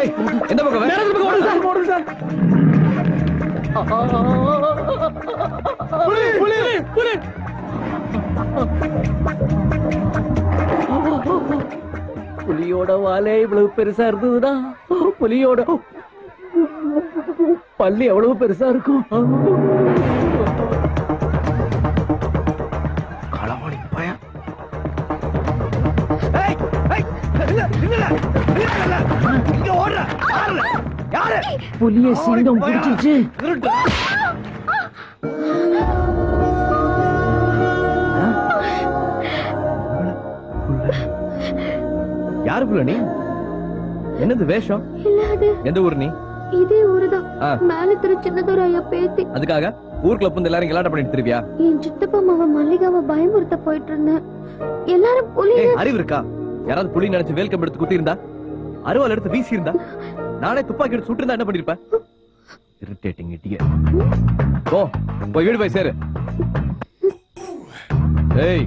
எந்த பக்கம் ஓடுங்க சார். புலியோட வாலே இவ்வளவு பெருசா இருந்ததுன்னா புலியோட பல்லு எவ்வளவு பெருசா இருக்கும். களவாணி பையன். புலிய சிங்கம் பிடிச்சிருச்சு. யாரு புள்ள நீ? என்னது வேஷம்? எந்த ஊர் நீ? இதே ஊருதான். மேல திரு சின்னதொரு ஐயா பேத்தி. அதுக்காக ஊருக்குள்ள புந்து எல்லாரும் கலாட்டம் பண்ணிட்டு திருப்பியா? என் சித்தப்பா மாவ மல்லிகாவை பயமுறுத்த போயிட்டு இருந்தேன். எல்லாரும் புலி. அறிவு இருக்கா? யாராவது புலி நினைச்சு வேல்கம் எடுத்து குத்தி இருந்தா, அருவாள் எடுத்து வீசி இருந்தா, நானே துப்பாக்கி எடுத்து சுட்டு இருந்தா என்ன பண்ணிருப்ப? Irritating idiot. போ போய் வீடு போய் சேரு. ஏய்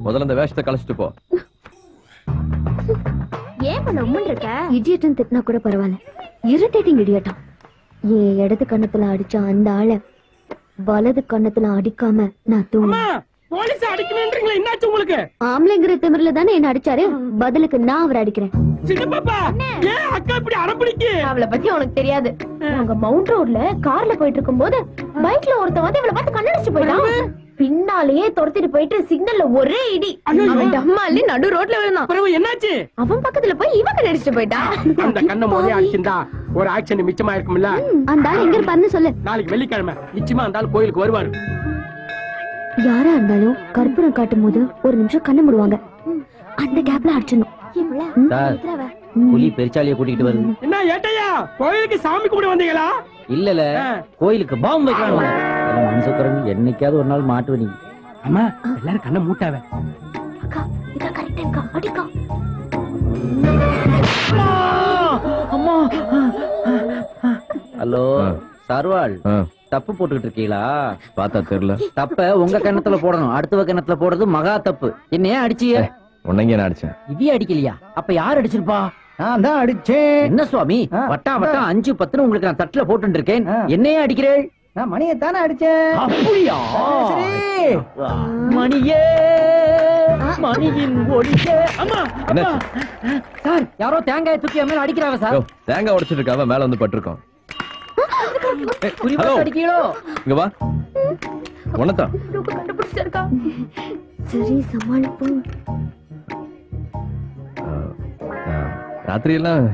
முதல்ல இந்த வேஷத்தை கழிச்சிட்டு போ. ஏன் பண்ண உம்மன் இருக்க? இடியட்னு திட்டினா கூட பரவாயில்ல, இரிட்டேட்டிங் இடியட்டா. ஏன் இடது கண்ணத்துல அடிச்ச அந்த ஆளை வலது கண்ணத்துல அடிக்காம நான் தூங்க. போலீஸ் அடிக்கணும்ன்றீங்களா? என்னாச்சு உங்களுக்கு? ஆம்பளைங்கிற திமிர்ல தானே என்ன அடிச்சாரு, பதிலுக்கு நான் அவரை அடிக்கிறேன். சின்னப்பாப்பா ஏன் அக்கா இப்படி அடம்பிடிக்கு? அவளை பத்தி உனக்கு தெரியாது. அவங்க மவுண்ட் ரோட்ல கார்ல போயிட்டு இருக்கும் போது பைக்ல ஒருத்தன் வந்து இவளை பார்த்து கண்ணடிச்சு போயிட்டான். பின்னாலேயே துரத்திட்டு போயிட்டு சிக்னல்ல ஒரே இடி. அவன் டம்மாலி நடு ரோட்ல விழுந்தான். அப்புறம் என்னாச்சு? அவன் பக்கத்துல போய் இவன் கண்ணடிச்சுட்டு போயிட்டான். அந்த கண்ணை மோதி அடிச்சிருந்தா ஒரு ஆக்சிடென்ட் மிச்சமா இருக்கும்ல. அந்த ஆள் எங்க இருப்பாருன்னு சொல்லு. நாளைக்கு வெள்ளிக்கிழமை நிச்சயமா அந்த ஆள் கோயிலுக்கு வருவாரு. யாரா இருந்தாலும் கற்பூரம் காட்டும் போது ஒரு நிமிஷம் கண்ணு மூடுவாங்க. அந்த கேப்ல அடிச்சிடணும். புலி பெருச்சாலிய கூட்டிட்டு வருது. என்ன ஏட்டையா, கோயிலுக்கு சாமி கும்பிட வந்தீங்களா? இல்லல, கோயிலுக்கு பாம்பு வைக்கலாம். மனசுக்குறன் என்னைக்காவது ஒரு நாள் மாட்டுவ நீ. அம்மா எல்லாரும் கண்ணை மூட்டாவ. அக்கா இத கரெக்ட்டா அடிக்கா. அம்மா. ஹலோ சர்வால், தப்பு போட்டுக்கிட்டு இருக்கீங்களா? பார்த்தா தெரியல. தப்ப உங்க கண்ணத்துல போடணும், அடுத்தவ கண்ணத்துல போடுறது மகா தப்பு. என்னையா அடிச்சிய? உன்னைங்க நான் அடிச்சேன். இதையே அடிக்கலையா? அப்ப யார் அடிச்சிருப்பா? நான் தான் அடிச்சேன். என்ன சுவாமி வட்டா வட்டா 5 10 உங்களுக்கு நான் தட்டுல போட்டு இருக்கேன், என்னையே அடிக்கிறேன்? நான் மணியை தானே அடிச்சேன். அப்படியா? மணியே மணியின் ஒளியே. அம்மா சார், யாரோ தேங்காய் தூக்கி மேல அடிக்கிறாங்க சார். தேங்காய் உடைச்சிட்டு இருக்காவ மேல வந்து பட்டிருக்கோம். அடிக்கீங்களோ? இங்க வா. உனதான் கண்டுபிடிச்சிருக்கா. சரி சமாளிப்போம். ராத்திரி எல்லாம்